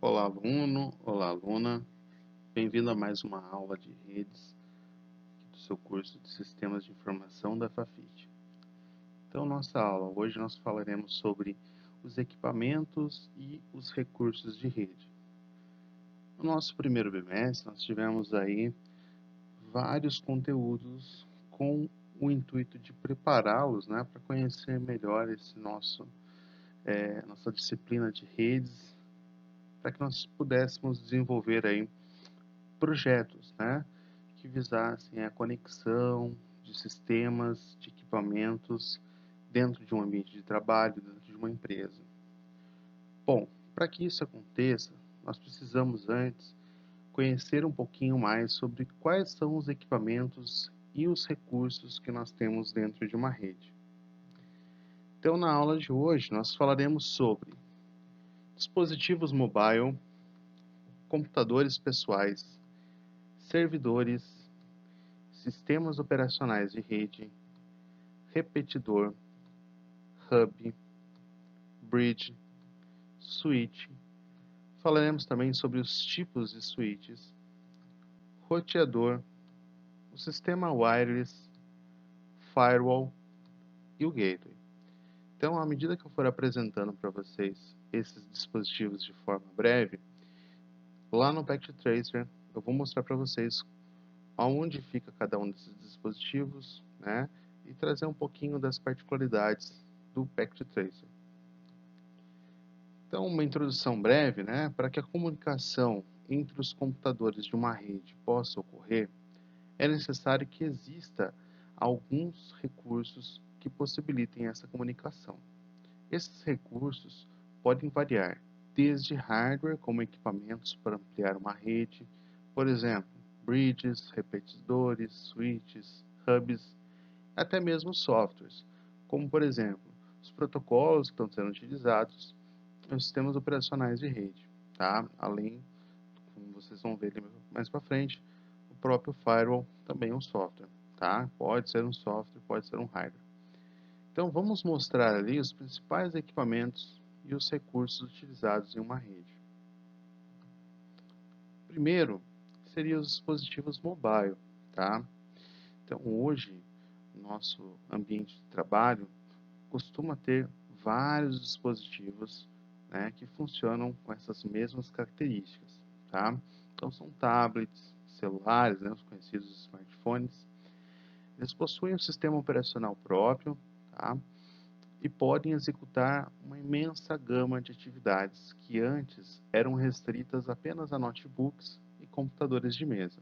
Olá, aluno, olá, aluna. Bem-vindo a mais uma aula de redes do seu curso de Sistemas de Informação da Fafit. Então, nossa aula, hoje nós falaremos sobre os equipamentos e os recursos de rede. No nosso primeiro bimestre, nós tivemos aí vários conteúdos com o intuito de prepará-los, né, para conhecer melhor esse nossa disciplina de redes, para que nós pudéssemos desenvolver aí projetos, né, que visassem a conexão de sistemas, de equipamentos dentro de um ambiente de trabalho, dentro de uma empresa. Bom, para que isso aconteça, nós precisamos antes conhecer um pouquinho mais sobre quais são os equipamentos e os recursos que nós temos dentro de uma rede. Então, na aula de hoje, nós falaremos sobre dispositivos mobile, computadores pessoais, servidores, sistemas operacionais de rede, repetidor, hub, bridge, switch. Falaremos também sobre os tipos de switches, roteador, o sistema wireless, firewall e o gateway. Então, à medida que eu for apresentando para vocês esses dispositivos de forma breve, lá no Packet Tracer eu vou mostrar para vocês aonde fica cada um desses dispositivos, né, e trazer um pouquinho das particularidades do Packet Tracer. Então, uma introdução breve, né, para que a comunicação entre os computadores de uma rede possa ocorrer, é necessário que exista alguns recursos que possibilitem essa comunicação. Esses recursos podem variar desde hardware, como equipamentos para ampliar uma rede, por exemplo, bridges, repetidores, switches, hubs, até mesmo softwares, como por exemplo, os protocolos que estão sendo utilizados os sistemas operacionais de rede, tá? Além, como vocês vão ver mais para frente, o próprio firewall também é um software, tá? Pode ser um software, pode ser um hardware. Então, vamos mostrar ali os principais equipamentos e os recursos utilizados em uma rede. Primeiro, seriam os dispositivos mobile, tá? Então, hoje, nosso ambiente de trabalho costuma ter vários dispositivos, né, que funcionam com essas mesmas características, tá? Então são tablets, celulares, né, os conhecidos smartphones. Eles possuem um sistema operacional próprio, tá? E podem executar uma imensa gama de atividades que antes eram restritas apenas a notebooks e computadores de mesa.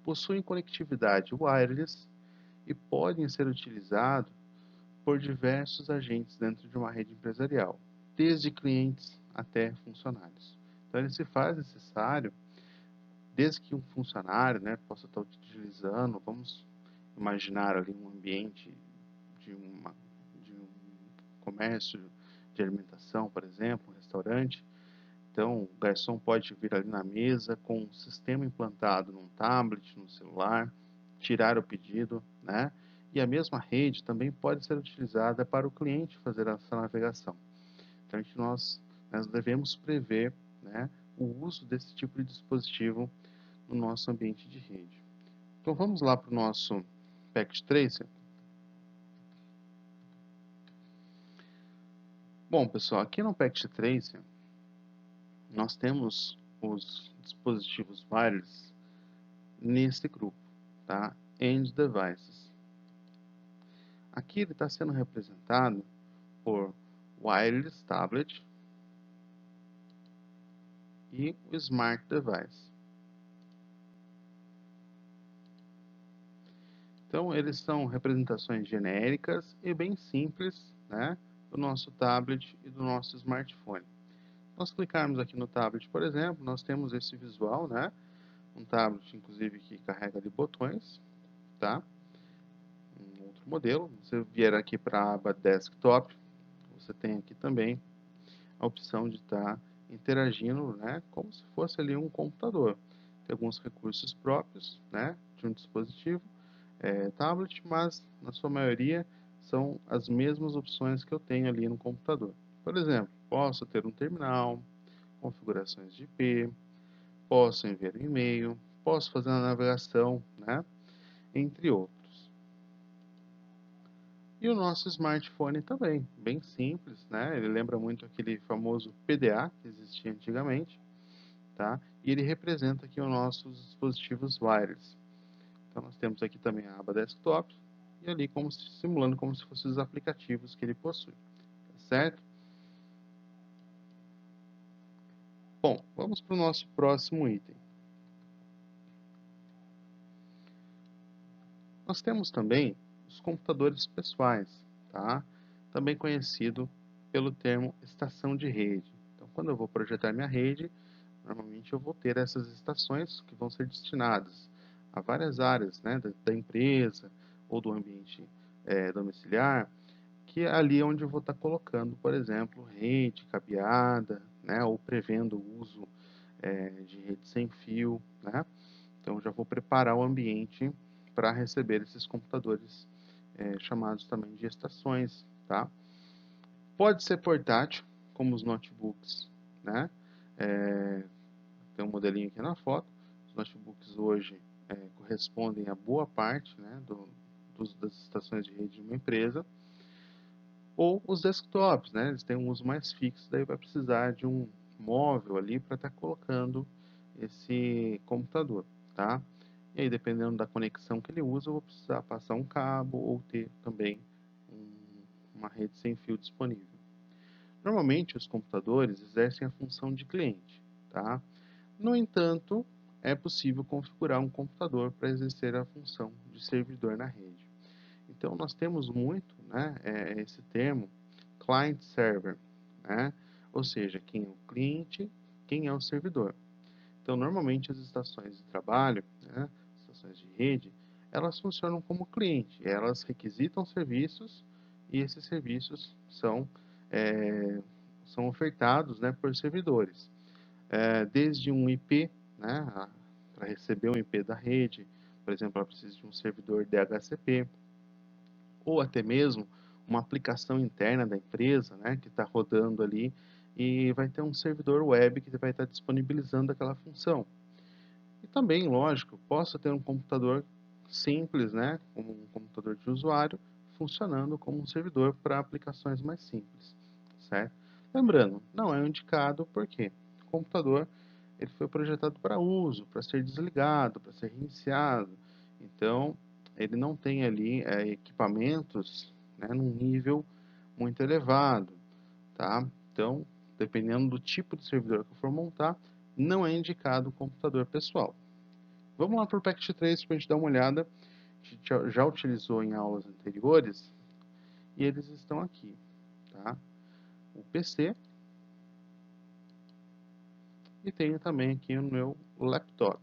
Possuem conectividade wireless e podem ser utilizados por diversos agentes dentro de uma rede empresarial, desde clientes até funcionários. Então, ele se faz necessário, desde que um funcionário, né, possa estar utilizando, vamos imaginar ali um ambiente de um comércio de alimentação, por exemplo, um restaurante. Então, o garçom pode vir ali na mesa com um sistema implantado num tablet, no celular, tirar o pedido, né? E a mesma rede também pode ser utilizada para o cliente fazer essa navegação. Então, nós devemos prever, né, o uso desse tipo de dispositivo no nosso ambiente de rede. Então, vamos lá para o nosso Packet Tracer. Bom, pessoal, aqui no Packet Tracer, nós temos os dispositivos wireless nesse grupo, tá? End Devices. Aqui ele está sendo representado por Wireless Tablet e o Smart Device. Então, eles são representações genéricas e bem simples, né, do nosso tablet e do nosso smartphone. Se nós clicarmos aqui no tablet, por exemplo, nós temos esse visual, né, um tablet, inclusive, que carrega de botões, tá? Um outro modelo. Se você vier aqui para a aba Desktop, você tem aqui também a opção de estar interagindo, né, como se fosse ali um computador. Tem alguns recursos próprios, né, de um dispositivo tablet, mas na sua maioria são as mesmas opções que eu tenho ali no computador. Por exemplo, posso ter um terminal, configurações de IP, posso enviar um e-mail, posso fazer uma navegação, né? Entre outros. E o nosso smartphone também, bem simples, né? Ele lembra muito aquele famoso PDA que existia antigamente, tá? E ele representa aqui os nossos dispositivos wireless. Então nós temos aqui também a aba desktop e ali simulando como se fossem os aplicativos que ele possui, tá certo? Bom, vamos para o nosso próximo item. Nós temos também os computadores pessoais, tá? Também conhecido pelo termo estação de rede. Então, quando eu vou projetar minha rede, normalmente eu vou ter essas estações que vão ser destinadas a várias áreas, né, da empresa ou do ambiente domiciliar, que é ali onde eu vou estar colocando, por exemplo, rede cabeada, né, ou prevendo o uso de rede sem fio, né? Então, já vou preparar o ambiente para receber esses computadores chamados também de estações, tá? Pode ser portátil, como os notebooks, né? Tem um modelinho aqui na foto. Os notebooks hoje correspondem a boa parte, né, das estações de rede de uma empresa. Ou os desktops, né? Eles têm um uso mais fixo, daí vai precisar de um móvel ali para estar colocando esse computador, tá? E aí, dependendo da conexão que ele usa, eu vou precisar passar um cabo ou ter também uma rede sem fio disponível. Normalmente, os computadores exercem a função de cliente, tá? No entanto, é possível configurar um computador para exercer a função de servidor na rede. Então, nós temos muito, né, esse termo client-server, né? Ou seja, quem é o cliente, quem é o servidor. Então, normalmente as estações de trabalho, né, estações de rede, elas funcionam como cliente, elas requisitam serviços e esses serviços são ofertados, né, por servidores. Desde um IP, né, para receber um IP da rede, por exemplo, ela precisa de um servidor DHCP, ou até mesmo uma aplicação interna da empresa, né, que está rodando ali e vai ter um servidor web que vai estar disponibilizando aquela função. E também, lógico, posso ter um computador simples, né, como um computador de usuário, funcionando como um servidor para aplicações mais simples, certo? Lembrando, não é indicado porque o computador ele foi projetado para uso, para ser desligado, para ser reiniciado. Então, ele não tem ali equipamentos, né, num nível muito elevado, tá? Então, dependendo do tipo de servidor que eu for montar, não é indicado o computador pessoal. Vamos lá para o Pact 3 para a gente dar uma olhada. A gente já utilizou em aulas anteriores e eles estão aqui, tá? O PC e tenho também aqui o meu laptop.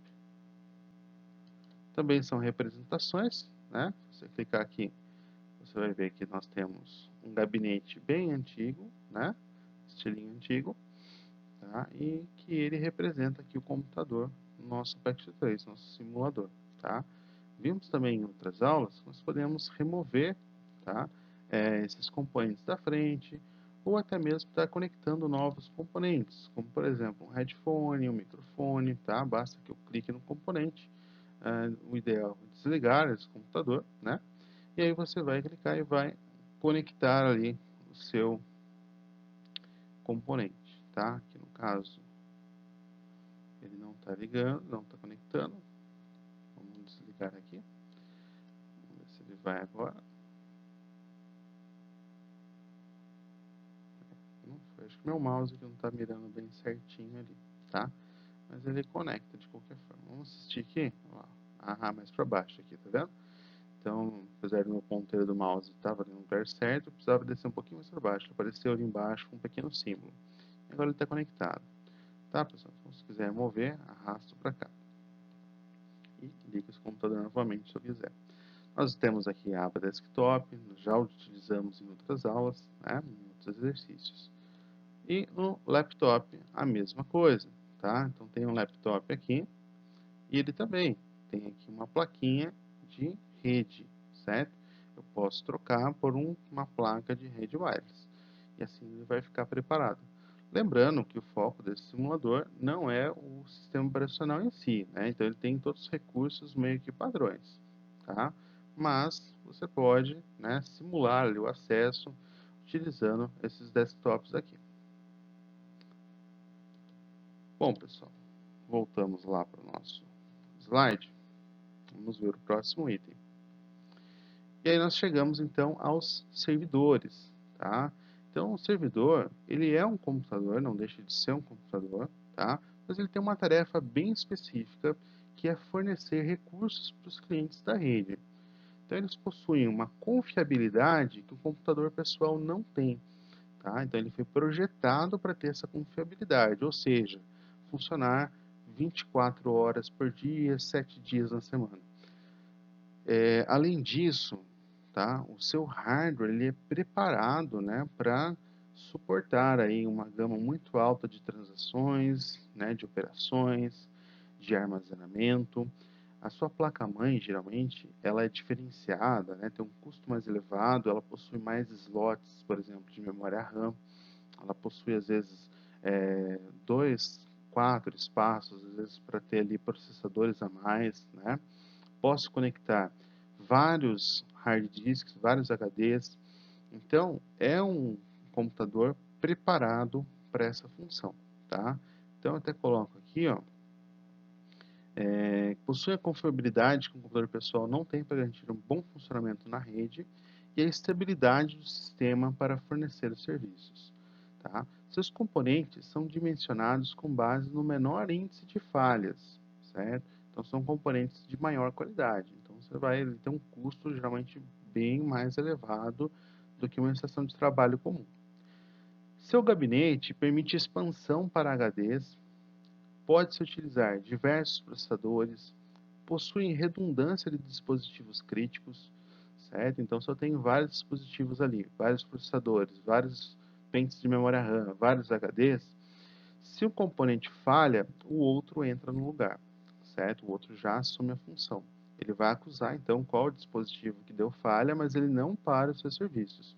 Também são representações, né? Se você clicar aqui, você vai ver que nós temos um gabinete bem antigo, né? Estilinho antigo, tá? E que ele representa aqui o computador, nosso Pact 3, nosso simulador, tá? Vimos também em outras aulas que nós podemos remover, tá? Esses componentes da frente, ou até mesmo estar conectando novos componentes, como por exemplo um headphone, um microfone, tá? Basta que eu clique no componente, o ideal é desligar esse computador, né? E aí você vai clicar e vai conectar ali o seu componente, tá? Aqui no caso ele não está ligando, não está conectando. Vamos desligar aqui. Vamos ver se ele vai agora. Não foi. Acho que meu mouse que não está mirando bem certinho ali, tá? Mas ele conecta de qualquer forma. Vamos assistir aqui. Ó, mais para baixo aqui, tá vendo? Então, apesar do meu ponteiro do mouse estava no lugar certo, eu precisava descer um pouquinho mais para baixo. Ele apareceu ali embaixo com um pequeno símbolo. Agora ele está conectado. Tá, pessoal? Então, se quiser mover, arrasto para cá. E liga esse computador novamente se eu quiser. Nós temos aqui a aba desktop, já utilizamos em outras aulas, né, em outros exercícios. E no laptop, a mesma coisa, tá? Então tem um laptop aqui, e ele também tem aqui uma plaquinha de rede, certo? Eu posso trocar por uma placa de rede wireless, e assim ele vai ficar preparado. Lembrando que o foco desse simulador não é o sistema operacional em si, né? Então ele tem todos os recursos meio que padrões, tá? Mas você pode, né, simular ali o acesso utilizando esses desktops aqui. Bom, pessoal, voltamos lá para o nosso slide. Vamos ver o próximo item. E aí nós chegamos então aos servidores, tá? Então o servidor, ele é um computador, não deixa de ser um computador, tá? Mas ele tem uma tarefa bem específica, que é fornecer recursos para os clientes da rede. Então eles possuem uma confiabilidade que o computador pessoal não tem, tá? Então ele foi projetado para ter essa confiabilidade, ou seja, funcionar 24 horas por dia, 7 dias na semana. Além disso, tá, o seu hardware ele é preparado, né, para suportar aí uma gama muito alta de transações, né, de operações, de armazenamento. A sua placa-mãe, geralmente, ela é diferenciada, né, tem um custo mais elevado, ela possui mais slots, por exemplo, de memória RAM. Ela possui, às vezes, 2, 4 espaços, às vezes, para ter ali processadores a mais, né? Posso conectar vários hard disks, vários HDs. Então, é um computador preparado para essa função, tá? Então, eu até coloco aqui, ó, possui a confiabilidade que o computador pessoal não tem para garantir um bom funcionamento na rede e a estabilidade do sistema para fornecer os serviços, tá? Seus componentes são dimensionados com base no menor índice de falhas, certo? Então, são componentes de maior qualidade. Então, você vai ter um custo geralmente bem mais elevado do que uma estação de trabalho comum. Seu gabinete permite expansão para HDs, pode-se utilizar diversos processadores, possuem redundância de dispositivos críticos, certo? Então, se eu tenho vários dispositivos ali, vários processadores, vários pentes de memória RAM, vários HDs, se o componente falha, o outro entra no lugar, certo? O outro já assume a função. Ele vai acusar, então, qual dispositivo que deu falha, mas ele não para os seus serviços.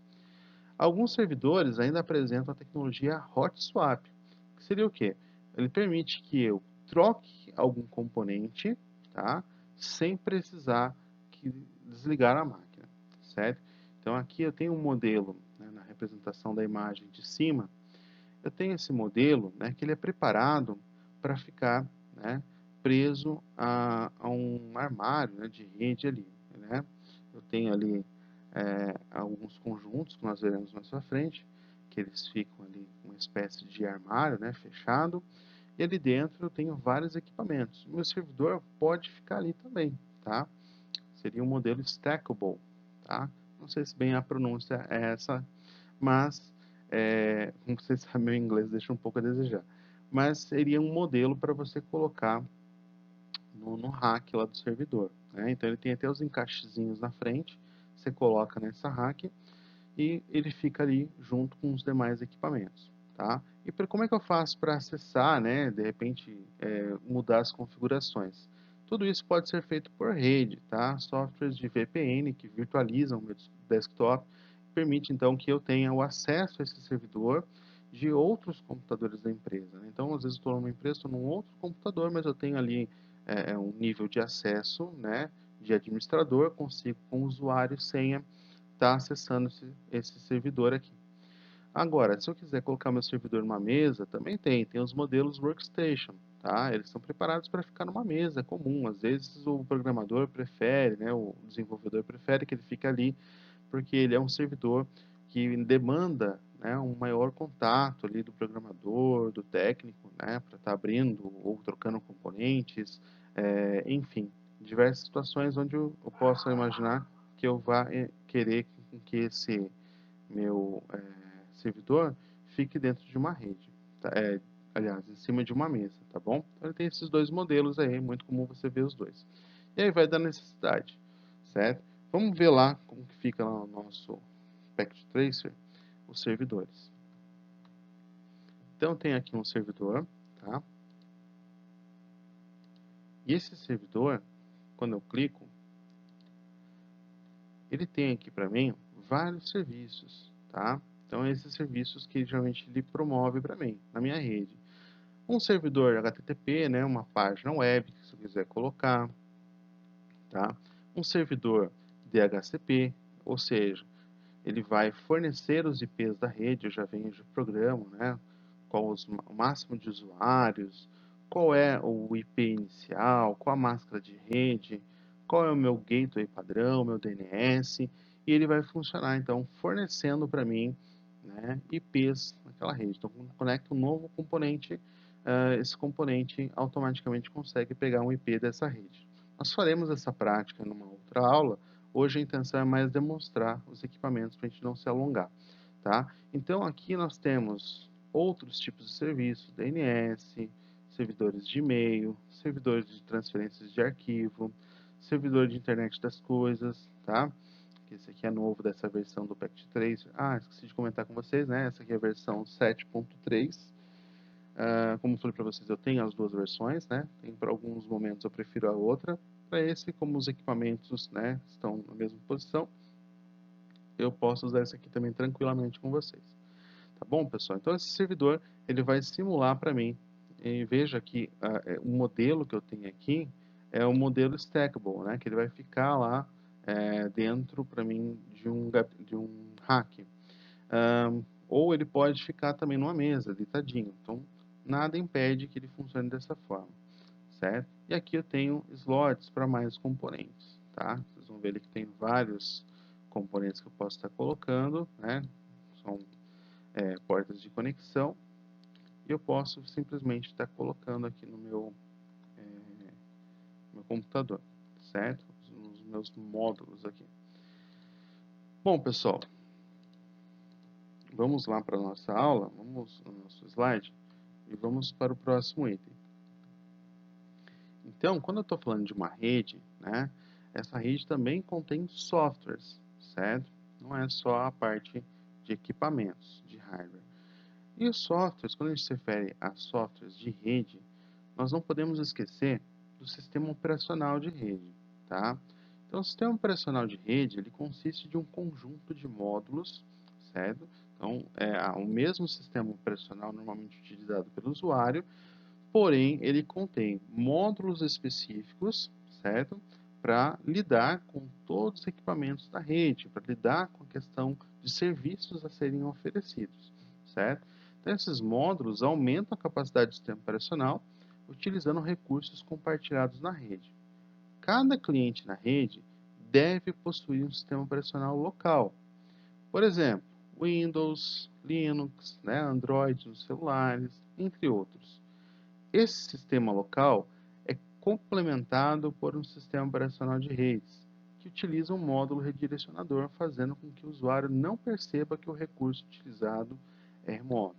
Alguns servidores ainda apresentam a tecnologia Hot Swap, que seria o quê? Ele permite que eu troque algum componente, tá? Sem precisar desligar a máquina, certo? Então aqui eu tenho um modelo, né, na representação da imagem de cima, eu tenho esse modelo, né, que ele é preparado para ficar, né, preso a um armário, né, de rede ali, né? Eu tenho ali alguns conjuntos que nós veremos mais para frente, que eles ficam ali uma espécie de armário, né, fechado, e ali dentro eu tenho vários equipamentos. O meu servidor pode ficar ali também, tá? Seria um modelo stackable, tá? Não sei se bem a pronúncia é essa, mas, como vocês sabem, meu inglês deixa um pouco a desejar. Mas seria um modelo para você colocar no rack lá do servidor, né? Então ele tem até os encaixezinhos na frente, você coloca nessa rack e ele fica ali junto com os demais equipamentos, tá? E como é que eu faço para acessar, né? De repente, mudar as configurações? Tudo isso pode ser feito por rede, tá? Softwares de VPN que virtualizam o meu desktop permite então que eu tenha o acesso a esse servidor de outros computadores da empresa, né? Então, às vezes estou numa empresa, estou num outro computador, mas eu tenho ali um nível de acesso, né? De administrador, consigo com usuário e senha estar acessando esse servidor aqui. Agora, se eu quiser colocar meu servidor numa mesa, também tem os modelos workstation, tá? Eles são preparados para ficar numa mesa comum. Às vezes o programador prefere, né, o desenvolvedor prefere que ele fique ali, porque ele é um servidor que demanda, né, um maior contato ali do programador, do técnico, né, para estar abrindo ou trocando componentes, enfim, diversas situações onde eu posso imaginar que eu vá querer que esse meu servidor fique dentro de uma rede, tá? Aliás, em cima de uma mesa, tá bom? Então ele tem esses dois modelos aí, é muito comum você ver os dois. E aí vai da necessidade, certo? Vamos ver lá como que fica lá no nosso Packet Tracer, os servidores. Então tem aqui um servidor, tá? E esse servidor, quando eu clico, ele tem aqui para mim vários serviços, tá? Então, esses serviços que geralmente ele promove para mim, na minha rede. Um servidor HTTP, né, uma página web, se eu quiser colocar, tá? Um servidor DHCP, ou seja, ele vai fornecer os IPs da rede, eu já venho de programa, né? Qual o máximo de usuários, qual é o IP inicial, qual a máscara de rede, qual é o meu gateway padrão, meu DNS, e ele vai funcionar, então, fornecendo para mim, né, IPs naquela rede. Então, quando conecta um novo componente, esse componente automaticamente consegue pegar um IP dessa rede. Nós faremos essa prática numa outra aula. Hoje a intenção é mais demonstrar os equipamentos para a gente não se alongar, tá? Então aqui nós temos outros tipos de serviços, DNS, servidores de e-mail, servidores de transferências de arquivo, servidor de internet das coisas, tá? Esse aqui é novo dessa versão do Packet Tracer. Ah, esqueci de comentar com vocês, né? Essa aqui é a versão 7.3. Como eu falei para vocês, eu tenho as duas versões, né? Para alguns momentos eu prefiro a outra. Para esse, como os equipamentos, né, estão na mesma posição, eu posso usar esse aqui também tranquilamente com vocês. Tá bom, pessoal? Então esse servidor ele vai simular para mim. E veja que o modelo que eu tenho aqui é o modelo stackable, né? Que ele vai ficar lá dentro para mim de um rack. Ou ele pode ficar também numa mesa, deitadinho. Então, nada impede que ele funcione dessa forma, certo? E aqui eu tenho slots para mais componentes, tá? Vocês vão ver ali que tem vários componentes que eu posso estar colocando, né? São portas de conexão. E eu posso simplesmente estar colocando aqui no meu computador, certo? Nos meus módulos aqui. Bom, pessoal, vamos lá para a nossa aula, vamos no nosso slide e vamos para o próximo item. Então, quando eu estou falando de uma rede, né, essa rede também contém softwares, certo? Não é só a parte de equipamentos, de hardware. E os softwares, quando a gente se refere a softwares de rede, nós não podemos esquecer do sistema operacional de rede, tá? Então, o sistema operacional de rede, ele consiste de um conjunto de módulos, certo? Então, é o mesmo sistema operacional normalmente utilizado pelo usuário, porém, ele contém módulos específicos, certo? Para lidar com todos os equipamentos da rede, para lidar com a questão de serviços a serem oferecidos, certo? Então, esses módulos aumentam a capacidade do sistema operacional utilizando recursos compartilhados na rede. Cada cliente na rede deve possuir um sistema operacional local. Por exemplo, Windows, Linux, né, Android nos celulares, entre outros. Esse sistema local é complementado por um sistema operacional de redes, que utiliza um módulo redirecionador, fazendo com que o usuário não perceba que o recurso utilizado é remoto.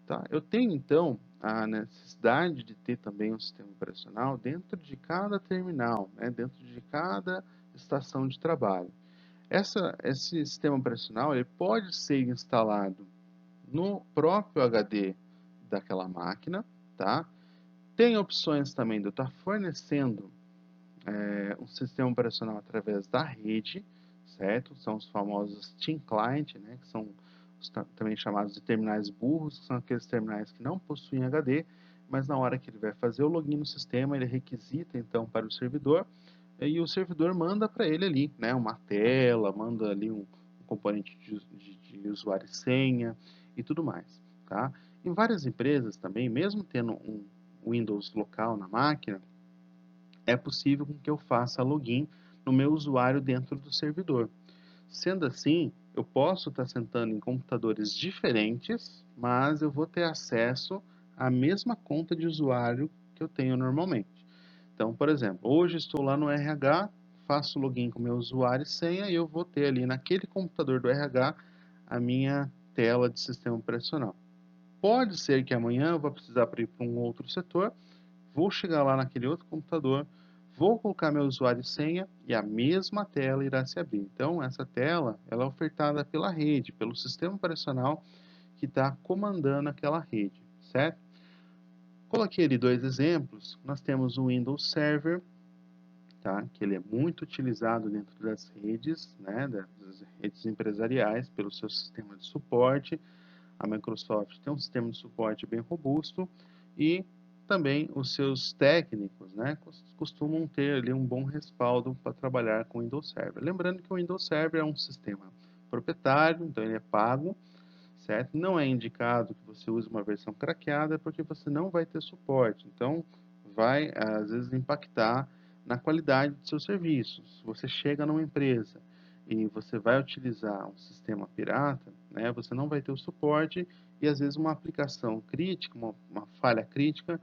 Tá? Eu tenho, então, a necessidade de ter também um sistema operacional dentro de cada terminal, né, dentro de cada estação de trabalho. Esse sistema operacional ele pode ser instalado no próprio HD daquela máquina, tá? Tem opções também de eu estar fornecendo um sistema operacional através da rede, certo? São os famosos Team Client, né? Que são também chamados de terminais burros, que são aqueles terminais que não possuem HD, mas na hora que ele vai fazer o login no sistema, ele requisita então para o servidor, e o servidor manda para ele ali, né? Uma tela, manda ali um componente de usuário e senha e tudo mais, tá? Em várias empresas também, mesmo tendo um Windows local na máquina, é possível que eu faça login no meu usuário dentro do servidor. Sendo assim, eu posso estar sentando em computadores diferentes, mas eu vou ter acesso à mesma conta de usuário que eu tenho normalmente. Então, por exemplo, hoje estou lá no RH, faço login com meu usuário e senha e eu vou ter ali naquele computador do RH a minha tela de sistema operacional. Pode ser que amanhã eu vá precisar ir para um outro setor, vou chegar lá naquele outro computador, vou colocar meu usuário e senha e a mesma tela irá se abrir. Então, essa tela ela é ofertada pela rede, pelo sistema operacional que está comandando aquela rede, certo? Coloquei ali dois exemplos. Nós temos o Windows Server tá? Que ele é muito utilizado dentro das redes, né, das redes empresariais, pelo seu sistema de suporte. A Microsoft tem um sistema de suporte bem robusto e também os seus técnicos, né, costumam ter ali um bom respaldo para trabalhar com o Windows Server. Lembrando que o Windows Server é um sistema proprietário, então ele é pago, certo? Não é indicado que você use uma versão craqueada porque você não vai ter suporte. Então, vai às vezes impactar na qualidade dos seus serviços. Se você chega numa empresa e você vai utilizar um sistema pirata, né, você não vai ter o suporte e às vezes uma aplicação crítica, uma falha crítica,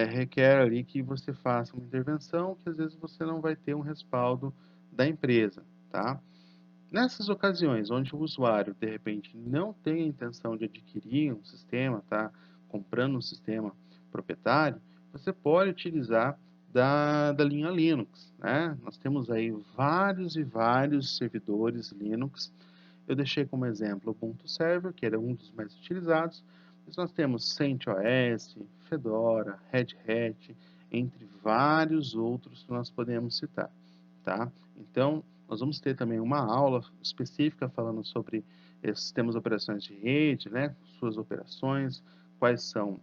requer ali que você faça uma intervenção que às vezes você não vai ter um respaldo da empresa, tá? Nessas ocasiões onde o usuário, de repente, não tem a intenção de adquirir um sistema, tá comprando um sistema proprietário, você pode utilizar da linha Linux, né? Nós temos aí vários e vários servidores Linux. Eu deixei como exemplo o Ubuntu Server, que era um dos mais utilizados, mas nós temos CentOS, Fedora, Red Hat, entre vários outros que nós podemos citar, tá? Então, nós vamos ter também uma aula específica falando sobre sistemas de operações de rede, né, suas operações, quais são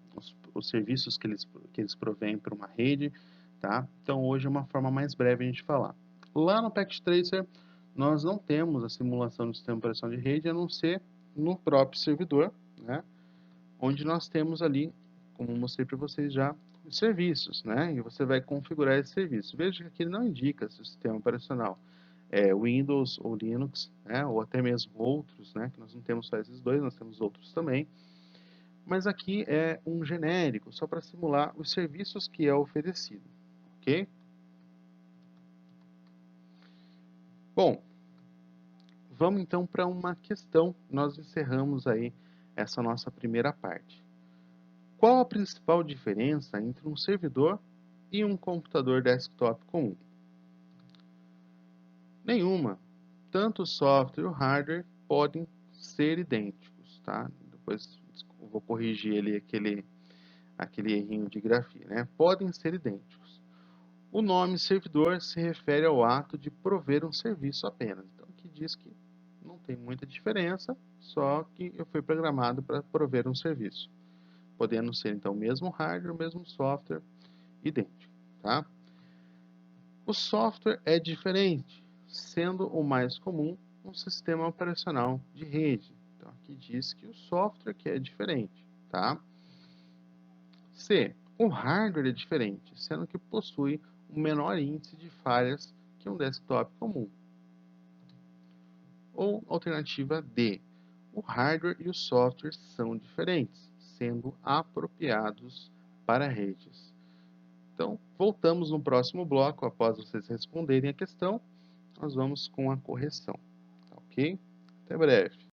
os serviços que eles provêm para uma rede, tá? Então, hoje é uma forma mais breve a gente falar. Lá no Packet Tracer, nós não temos a simulação do sistema de operação de rede, a não ser no próprio servidor, né, onde nós temos ali, como mostrei para vocês já, os serviços, né, e você vai configurar esse serviço. Veja que aqui ele não indica se o sistema operacional é Windows ou Linux, né, ou até mesmo outros, né, que nós não temos só esses dois, nós temos outros também, mas aqui é um genérico, só para simular os serviços que é oferecido, ok? Bom, vamos então para uma questão, nós encerramos aí essa nossa primeira parte. Qual a principal diferença entre um servidor e um computador desktop comum? Nenhuma. Tanto o software e o hardware podem ser idênticos, tá? Depois eu vou corrigir ali aquele errinho de grafia, né? Podem ser idênticos. O nome servidor se refere ao ato de prover um serviço apenas. Então, aqui diz que não tem muita diferença, só que eu fui programado para prover um serviço. Podendo ser, então, o mesmo hardware, o mesmo software, idêntico, tá? O software é diferente, sendo o mais comum um sistema operacional de rede. Então, aqui diz que o software que é diferente, tá? C. O hardware é diferente, sendo que possui um menor índice de falhas que um desktop comum. Ou alternativa D. O hardware e o software são diferentes, sendo apropriados para redes. Então, voltamos no próximo bloco, após vocês responderem a questão, nós vamos com a correção, tá ok? Até breve.